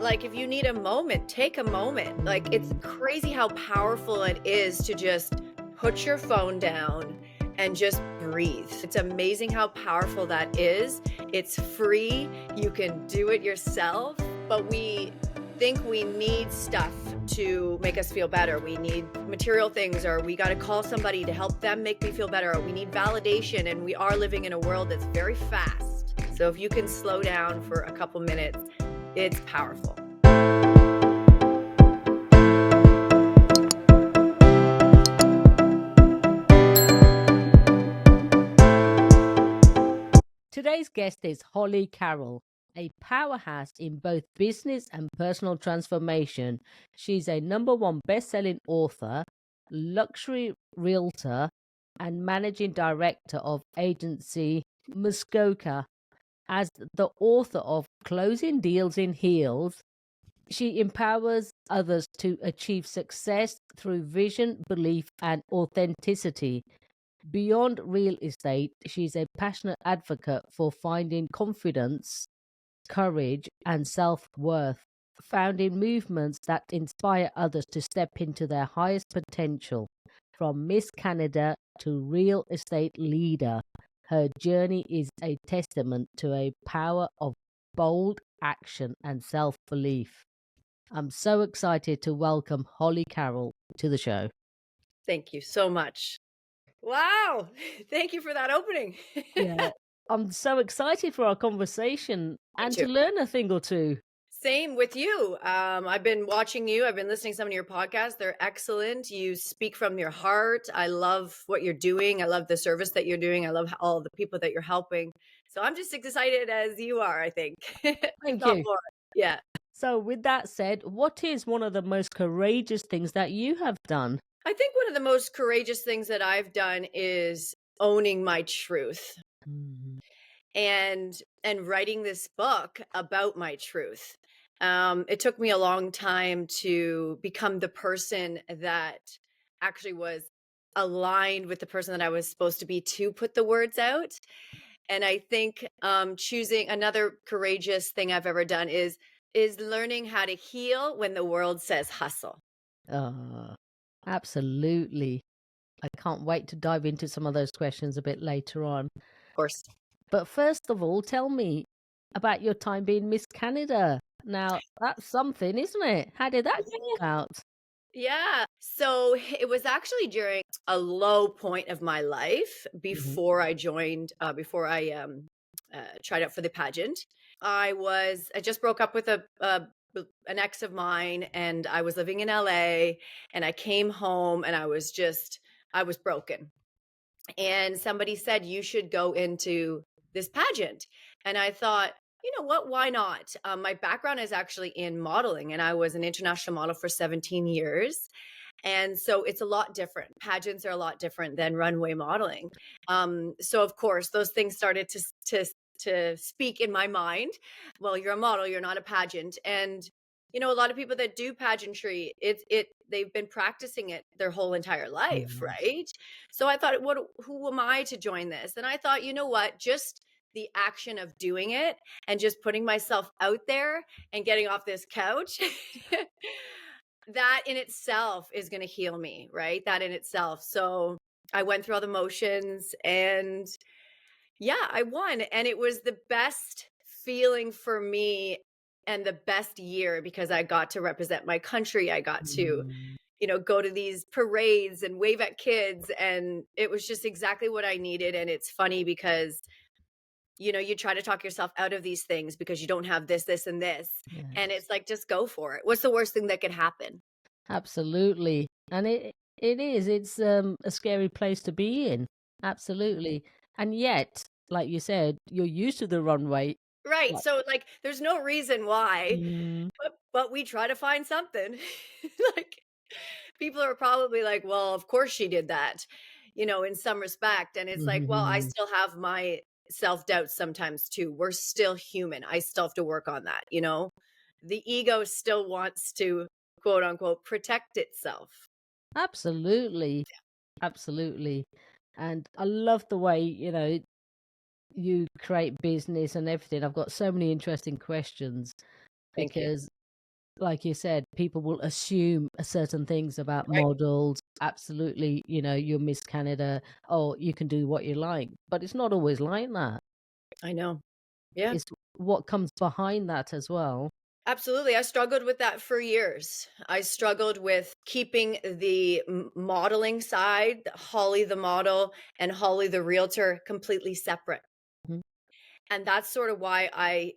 like, if you need a moment, take a moment. Like, it's crazy how powerful it is to just put your phone down and just breathe. It's amazing how powerful that is. It's free. You can do it yourself, but we think we need stuff to make us feel better. We need material things, or we got to call somebody to help them make me feel better, or we need validation. And we are living in a world that's very fast. So if you can slow down for a couple minutes, it's powerful. Today's guest is Holly Carroll, a powerhouse in both business and personal transformation. She's a #1 best-selling author, luxury realtor, and managing director of agency Muskoka. As the author of Closing Deals in Heels, she empowers others to achieve success through vision, belief, and authenticity. Beyond real estate, she's a passionate advocate for finding confidence, courage, and self-worth, founding movements that inspire others to step into their highest potential. From Miss Canada to real estate leader, her journey is a testament to a power of bold action and self-belief. I'm so excited to welcome Holly Carroll to the show. Thank you so much. Wow. Thank you for that opening. Yeah, I'm so excited for our conversation Me and too. to learn a thing or two. Same with you. I've been watching you. I've been listening to some of your podcasts. They're excellent. You speak from your heart. I love what you're doing. I love the service that you're doing. I love all the people that you're helping. So I'm just as excited as you are, I think, if Thank not you. more. Yeah. So, with that said, what is one of the most courageous things that you have done? I think one of the most courageous things that I've done is owning my truth Mm. and writing this book about my truth. It took me a long time to become the person that actually was aligned with the person that I was supposed to be to put the words out. And I think choosing another courageous thing I've ever done is learning how to heal when the world says hustle. Uh, Absolutely. I can't wait to dive into some of those questions a bit later on. Of course. But first of all, tell me about your time being Miss Canada. Now, that's something, isn't it? How did that come about? Yeah. So it was actually during a low point of my life Mhm. before I tried out for the pageant. I just broke up with an ex of mine, and I was living in LA, and I came home and I was broken. And somebody said, you should go into this pageant. And I thought, you know what, why not? My background is actually in modeling, and I was an international model for 17 years. And so it's a lot different. Pageants are a lot different than runway modeling. So of course, those things started to speak in my mind. Well, you're a model, you're not a pageant. And a lot of people that do pageantry, they've been practicing it their whole entire life, Yes. right? So I thought, who am I to join this? And I thought, you know what, just the action of doing it and just putting myself out there and getting off this couch, that in itself is going to heal me, right? That in itself. So I went through all the motions, and yeah, I won. And it was the best feeling for me and the best year, because I got to represent my country. I got to, Mm. go to these parades and wave at kids. And it was just exactly what I needed. And it's funny because, you try to talk yourself out of these things because you don't have this, this, and this. And Yes. it's like, just go for it. What's the worst thing that could happen? Absolutely. And it's a scary place to be in. Absolutely. And yet, like you said, you're used to the runway. Right. Like, So like there's no reason why, mm, but we try to find something. Like people are probably like, well, of course she did that, in some respect. And it's like, well, I mhm. still have my self-doubt sometimes too. We're still human. I still have to work on that. The ego still wants to, quote unquote, protect itself. Absolutely. Absolutely. And I love the way, you create business and everything. I've got so many interesting questions Thank you. because like you said, people will assume certain things about right? models. Absolutely, you're Miss Canada. Oh, you can do what you like. But it's not always like that. I know. Yeah. It's what comes behind that as well. Absolutely. I struggled with that for years. I struggled with keeping the modeling side, Holly the model and Holly the realtor, completely separate. Mhm. And that's sort of why I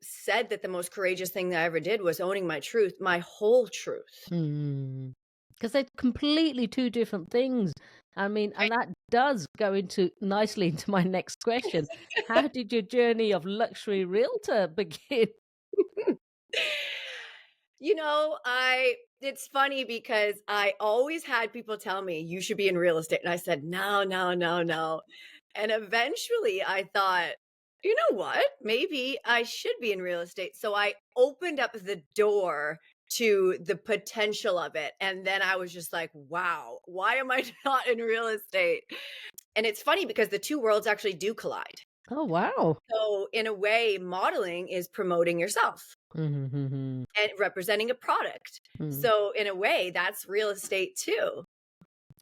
said that the most courageous thing that I ever did was owning my truth, my whole truth. Mm. 'Cause they're completely 2 different things. I mean, and Right? that does go into nicely into my next question. How did your journey of luxury realtor begin? I it's funny because I always had people tell me you should be in real estate. And I said, no, no, no, no. And eventually I thought, you know what? Maybe I should be in real estate. So I opened up the door to the potential of it. And then I was just like, wow, why am I not in real estate? And it's funny because the two worlds actually do collide. Oh, wow. So, in a way, modeling is promoting yourself Mhm, mhm, and representing a product. mm. So, in a way, that's real estate too,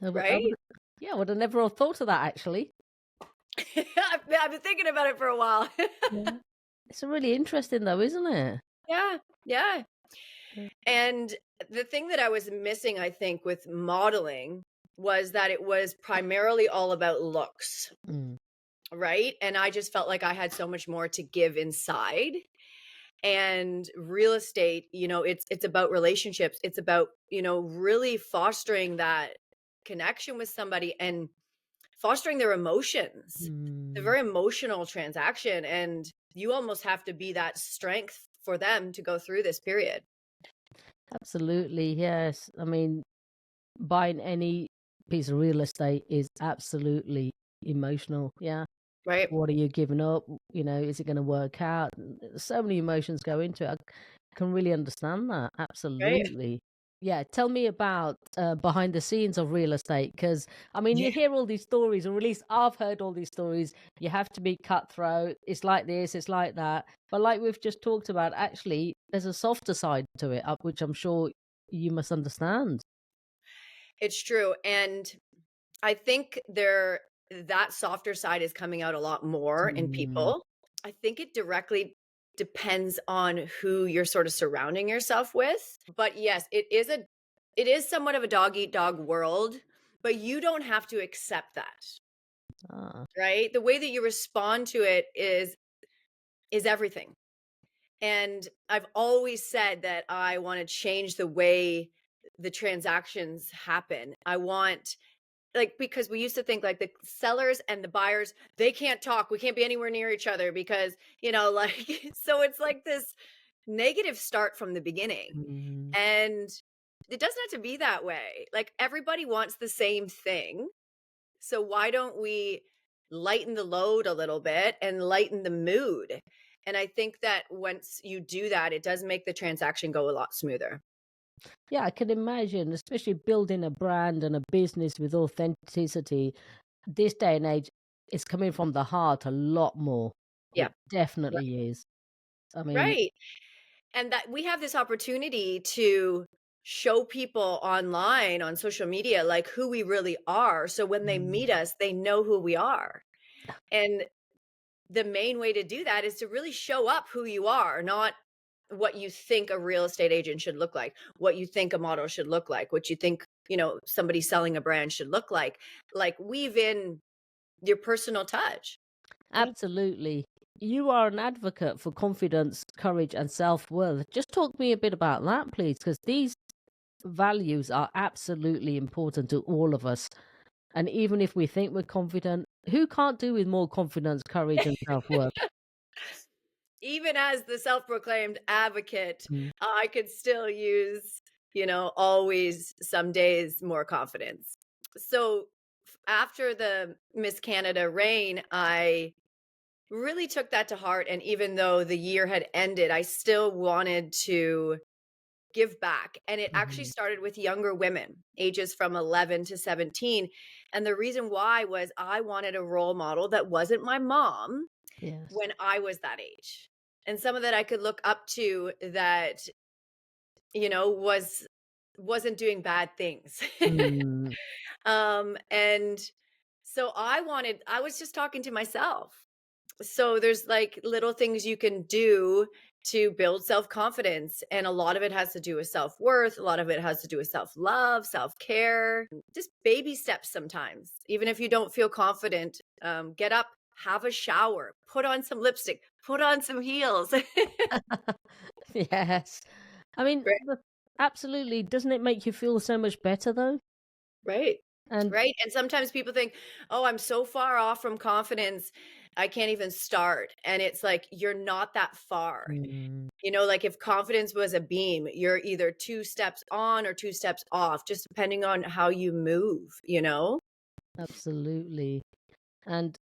I right? would yeah, I would have never have thought of that actually. I've been thinking about it for a while. Yeah. It's really interesting though, isn't it? Yeah, yeah. Yeah. And the thing that I was missing, I think, with modeling was that it was primarily all about looks, Mm, right? And I just felt like I had so much more to give inside. And real estate, it's about relationships. It's about, really fostering that connection with somebody and fostering their emotions. It's a mm. very emotional transaction, and you almost have to be that strength for them to go through this period, Absolutely, yes. I mean, buying any piece of real estate is absolutely emotional. Yeah. right? What are you giving up? Is it gonna work out? So many emotions go into it. I can really understand that. Right? Absolutely. Yeah, tell me about, behind the scenes of real estate, because I mean, Yeah. you hear all these stories, or at least I've heard all these stories. You have to be cutthroat. It's like this, it's like that. But like we've just talked about, actually, there's a softer side to it, which I'm sure you must understand. It's true. And I think that softer side is coming out a lot more in Mm, people. I think it directly depends on who you're sort of surrounding yourself with. But yes, it is somewhat of a dog eat dog world, but you don't have to accept that, ah, right? The way that you respond to it is everything. And I've always said that I want to change the way the transactions happen. I want like, because we used to think like the sellers and the buyers, they can't talk. We can't be anywhere near each other because, like, so it's like this negative start from the beginning. mm. And it doesn't have to be that way. Like, everybody wants the same thing. So why don't we lighten the load a little bit and lighten the mood? And I think that once you do that, it does make the transaction go a lot smoother. Yeah, I can imagine, especially building a brand and a business with authenticity. This day and age, it's coming from the heart a lot more. Yeah. It definitely is. I mean, Right. And that we have this opportunity to show people online on social media like who we really are, so when they mm, meet us they know who we are. And the main way to do that is to really show up who you are, not what you think a real estate agent should look like, what you think a model should look like, what you think somebody selling a brand should look like weave in your personal touch. Yeah. absolutely. You are an advocate for confidence, courage, and self-worth. Just talk to me a bit about that, please, because these values are absolutely important to all of us. And even if we think we're confident, who can't do with more confidence, courage, and self-worth? Even as the self-proclaimed advocate, Mm, I could still use, always some days more confidence. So after the Miss Canada reign, I really took that to heart. And even though the year had ended, I still wanted to give back. And it actually mhm. started with younger women, ages from 11 to 17. And the reason why was I wanted a role model that wasn't my mom Yes. when I was that age. And someone that I could look up to that wasn't doing bad things. Mm, And so I was just talking to myself. So there's like little things you can do to build self-confidence, and a lot of it has to do with self-worth, a lot of it has to do with self-love, self-care, just baby steps sometimes. Even if you don't feel confident, get up, have a shower, put on some lipstick, put on some heels. yes. I mean, Right, absolutely. Doesn't it make you feel so much better though? right, And right, and sometimes people think, "Oh, I'm so far off from confidence, I can't even start," and it's like, you're not that far. mm, Like if confidence was a beam, you're either 2 steps on or 2 steps off, just depending on how you move? absolutely. And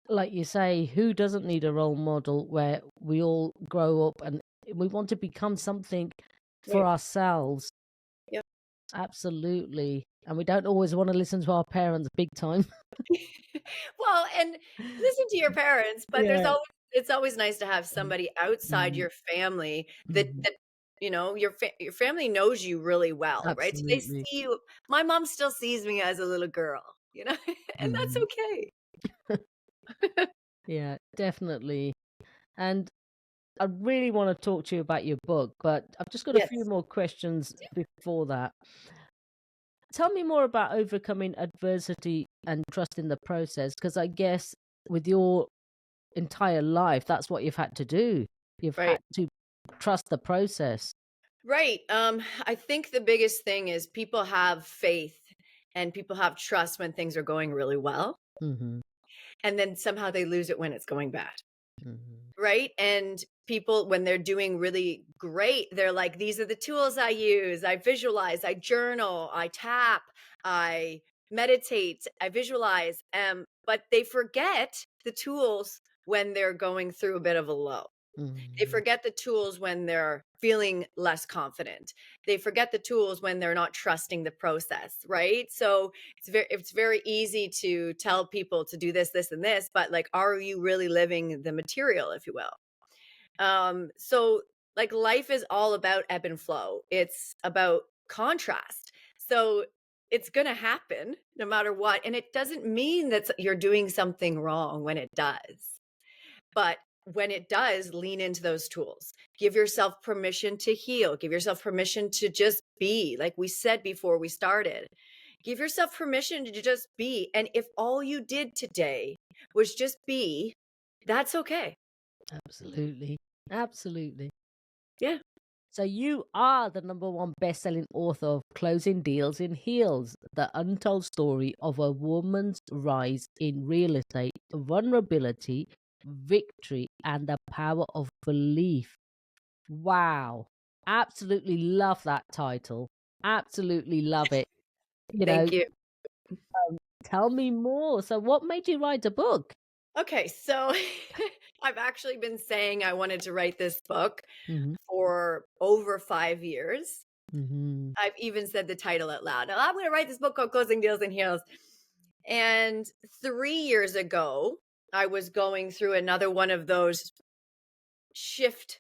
like you say, who doesn't need a role model where we all grow up and we want to become something for Right. ourselves? Yep. Absolutely. And we don't always want to listen to our parents big time. Well, and listen to your parents, but Yeah. it's always nice to have somebody outside Mm, your family that mhm. your family knows you really well, right? So they Absolutely. see you. My mom still sees me as a little girl, and that's Mhm. okay. Yeah, definitely. And I really want to talk to you about your book, but I've just got a few Yes. more questions before that. Tell me more about overcoming adversity and trusting the process, because I guess with your entire life, that's what you've had to do. You've Right. had to trust the process. Right. I think the biggest thing is people have faith and people have trust when things are going really well. Mhm, And then somehow they lose it when it's going bad. mhm, Right. And people, when they're doing really great, they're like, these are the tools I use. I visualize, I journal, I tap, I meditate, I visualize. But they forget the tools when they're going through a bit of a low. They mhm, forget the tools when they're feeling less confident. They forget the tools when they're not trusting the process, right? So it's very easy to tell people to do this, this, and this, but like, are you really living the material, if you will? So like life is all about ebb and flow. It's about contrast. So it's gonna happen no matter what. And it doesn't mean that you're doing something wrong when it does. But when it does, lean into those tools. Give yourself permission to heal. Give yourself permission to just be, like we said before we started. Give yourself permission to just be. And if all you did today was just be, that's okay. absolutely. Absolutely. Yeah. So you are the number one best-selling author of Closing Deals in Heels, the untold story of a woman's rise in real estate, vulnerability, victory, and the power of belief. Wow. Absolutely love that title. Absolutely love it. You know, Thank you. tell me more. So what made you write a book? Okay. So I've actually been saying I wanted to write this book Mhm, for over 5 years. mhm. I've even said the title out loud. "Now, I'm going to write this book called Closing Deals in Heels." And 3 years ago, I was going through another one of those shift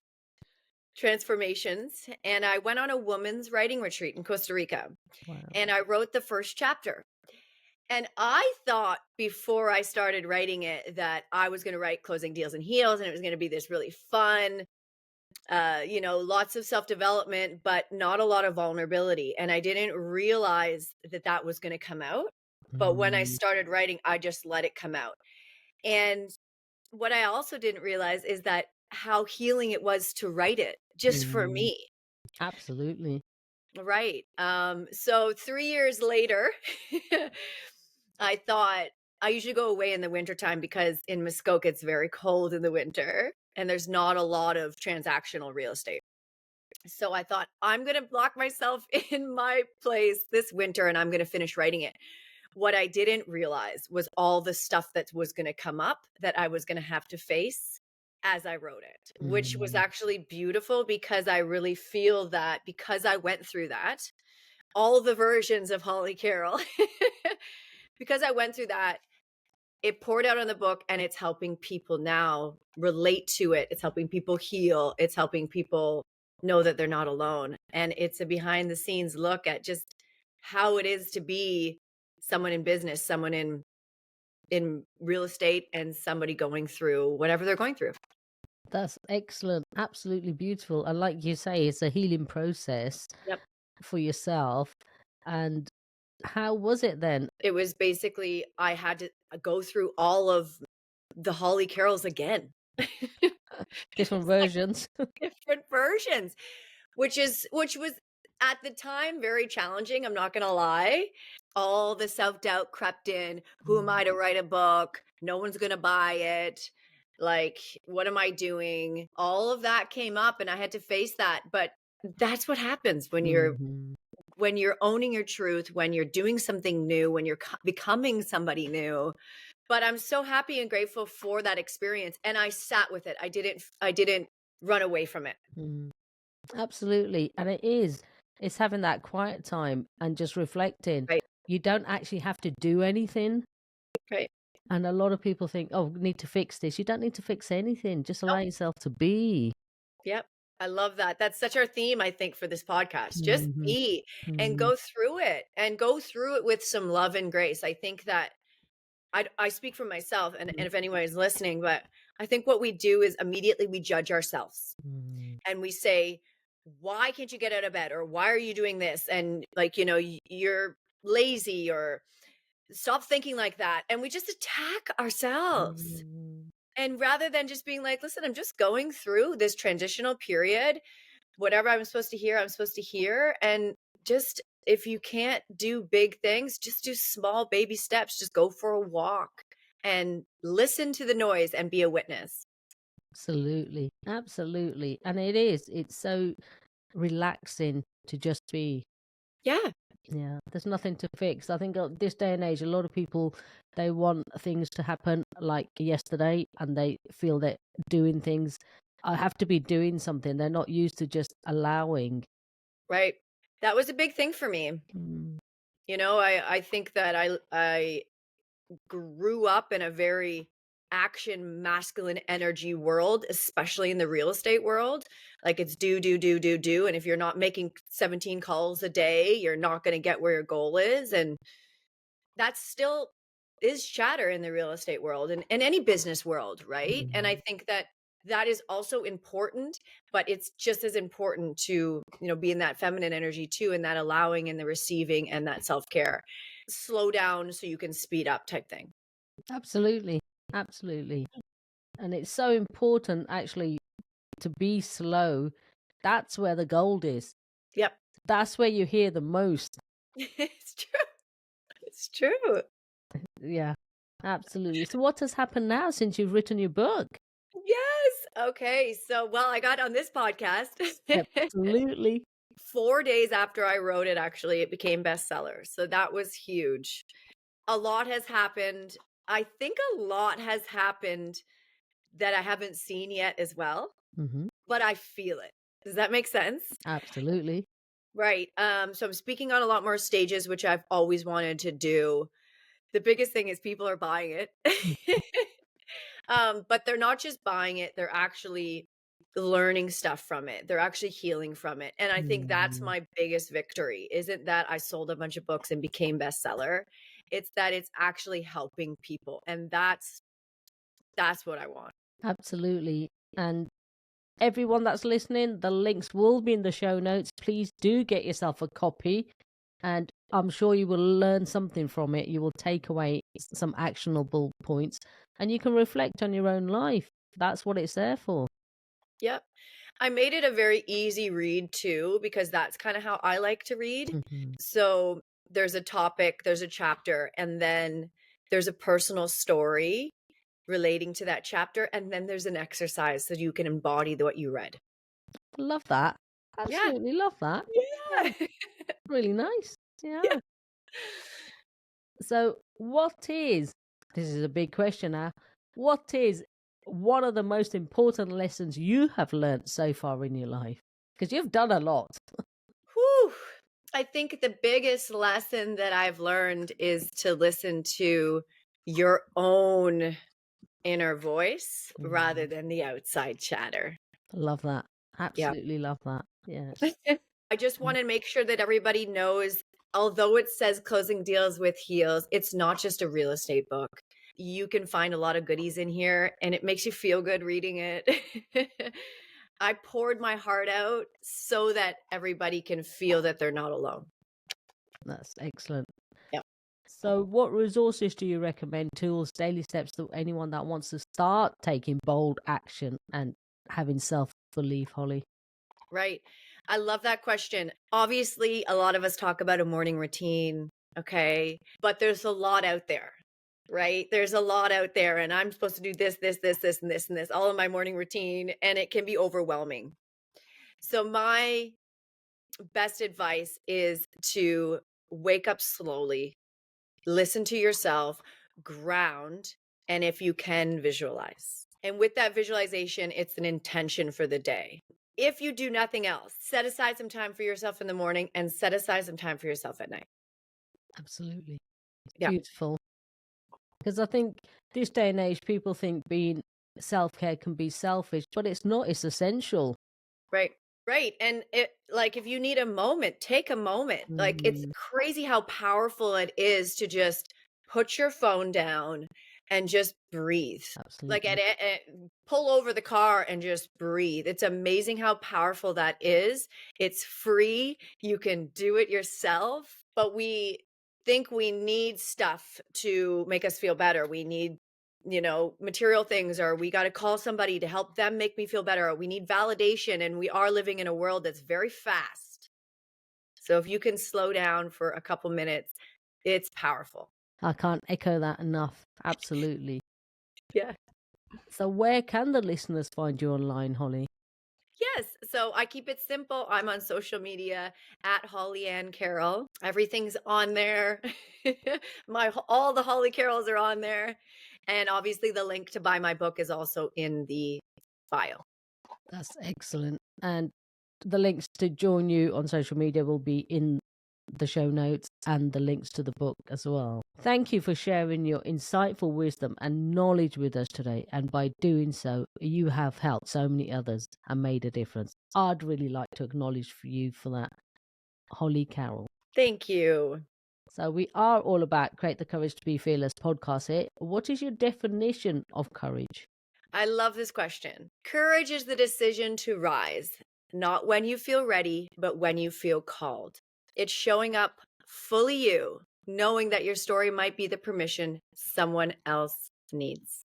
transformations. And I went on a woman's writing retreat in Costa Rica. Wow. And I wrote the first chapter. And I thought before I started writing it that I was going to write Closing Deals in Heels and it was going to be this really fun, lots of self development, but not a lot of vulnerability. And I didn't realize that that was going to come out. But when I Mm, started writing, I just let it come out. And what I also didn't realize is that how healing it was to write it just for mm. me. Absolutely. Right. So 3 years later, I thought I usually go away in the wintertime because in Muskoka it's very cold in the winter and there's not a lot of transactional real estate. So I thought I'm going to lock myself in my place this winter and I'm going to finish writing it. What I didn't realize was all the stuff that was gonna come up that I was gonna have to face as I wrote it, which was Mm, actually beautiful because I really feel that because I went through that, all the versions of Holly Carroll, because I went through that, it poured out on the book and it's helping people now relate to it. It's helping people heal. It's helping people. know that they're not alone. And it's a behind the scenes look at just how it is to be someone in business, someone in real estate, and somebody going through whatever they're going through. That's excellent. Absolutely beautiful. And like you say, it's a healing process Yep. for yourself. And how was it then? It was basically I had to go through all of the Holly Carrolls again. Different It's like versions. different versions, which was at the time very challenging, I'm not gonna lie. All the self-doubt crept in. Who am I to write a book? No one's gonna buy it. Like, what am I doing? All of that came up and I had to face that. But that's what happens Mhm. when you're owning your truth, when you're doing something new, when you're becoming somebody new. But I'm so happy and grateful for that experience, and I sat with it. I didn't run away from it. Mm. Absolutely. And it is. It's having that quiet time and just reflecting. Right, You don't actually have to do anything. right. And a lot of people think, oh, we need to fix this. You don't need to fix anything. Just allow Nope. yourself to be. Yep. I love that. That's such our theme, I think, for this podcast. Just Mhm. be and Mhm. go through it and go through it with some love and grace. I think that I speak for myself and if anyone is listening, but I think what we do is immediately we judge ourselves Mhm. and we say, why can't you get out of bed? Or why are you doing this? And like, you're lazy or stop thinking like that. And we just attack ourselves. Mhm. And rather than just being like, listen, I'm just going through this transitional period. Whatever I'm supposed to hear, I'm supposed to hear. And just if you can't do big things, just do small baby steps. Just go for a walk and listen to the noise and be a witness. Absolutely. Absolutely. And it is. It's so relaxing to just be. Yeah, Yeah, there's nothing to fix. I think this day and age, a lot of people, they want things to happen like yesterday, and they feel that doing things, I have to be doing something. They're not used to just allowing. right. That was a big thing for me. Mm. I think that I grew up in a very action masculine energy world, especially in the real estate world. Like it's do, do, do, do, do. And if you're not making 17 calls a day, you're not going to get where your goal is. And that still is chatter in the real estate world and any business world, right? And I Mm. think that that is also important, but it's just as important to, be in that feminine energy too, and that allowing and the receiving and that self-care. Slow down so you can speed up type thing. Absolutely. Absolutely. And it's so important actually to be slow. That's where the gold is. Yep. That's where you hear the most. It's true. It's true. Yeah, absolutely. So what has happened now since you've written your book? Yes. Okay. So, well, I got on this podcast Absolutely. 4 days after I wrote it, actually, it became bestseller. So that was huge. A lot has happened. I think a lot has happened that I haven't seen yet as well, Hmm. but I feel it. Does that make sense? Absolutely. Right. So I'm speaking on a lot more stages, which I've always wanted to do. The biggest thing is people are buying it. But they're not just buying it, they're actually learning stuff from it. They're actually healing from it. And I think that's Mhm. my biggest victory. Isn't that I sold a bunch of books and became bestseller. It's that it's actually helping people. And that's what I want. Absolutely. And everyone that's listening, the links will be in the show notes. Please do get yourself a copy, and I'm sure you will learn something from it. You will take away some actionable points, and you can reflect on your own life. That's what it's there for. Yep. I made it a very easy read too, because that's kind of how I like to read. Mhm. So there's a topic, there's a chapter, and then there's a personal story relating to that chapter. And then there's an exercise so you can embody what you read. Love that. Yeah. Absolutely love that. Yeah, Yeah. really nice. Yeah. Yeah. So, what is, this is a big question now, what is one of the most important lessons you have learnt so far in your life? Because you've done a lot. Whew. I think the biggest lesson that I've learned is to listen to your own inner voice rather Mm. than the outside chatter. Love that. Absolutely love that. Yes. I just want to make sure that everybody knows, although it says closing deals with heels, it's not just a real estate book. You can find a lot of goodies in here and it makes you feel good reading it. I poured my heart out so that everybody can feel that they're not alone. That's excellent. Yeah. So, what resources do you recommend, tools, daily steps to anyone that wants to start taking bold action and having self belief, Holly? Right. I love that question. Obviously, a lot of us talk about a morning routine, okay? But there's a lot out there, right? There's a lot out there, and I'm supposed to do this, this, this, this, and this, and this, all in my morning routine, and it can be overwhelming. So, my best advice is to wake up slowly, listen to yourself, ground, and if you can, visualize. And with that visualization, it's an intention for the day. If you do nothing else, set aside some time for yourself in the morning and set aside some time for yourself at night. Absolutely. Yeah. Beautiful. Because I think this day and age, people think being self care can be selfish, but it's not, it's essential. Right. Right. And it, like, if you need a moment, take a moment. Like, it's Mm, crazy how powerful it is to just put your phone down and just breathe. Like, absolutely. pull over the car and just breathe. It's amazing how powerful that is. It's free. You can do it yourself, but we think we need stuff to make us feel better. We need, material things, or we got to call somebody to help them make me feel better, or we need validation, and we are living in a world that's very fast. So if you can slow down for a couple minutes, it's powerful. I can't echo that enough. Absolutely. Yeah. So, where can the listeners find you online, Holly? Yes. So I keep it simple. I'm on social media at Holly Ann Carroll. Everything's on there. All the Holly Carrolls are on there. And obviously the link to buy my book is also in the bio. That's excellent. And the links to join you on social media will be in the show notes and the links to the book as well. Thank you for sharing your insightful wisdom and knowledge with us today. And by doing so, you have helped so many others and made a difference. I'd really like to acknowledge you for that, Holly Carroll. Thank you. So we are all about Create the Courage to Be Fearless podcast here. What is your definition of courage? I love this question. Courage is the decision to rise, not when you feel ready, but when you feel called. It's showing up fully you, knowing that your story might be the permission someone else needs.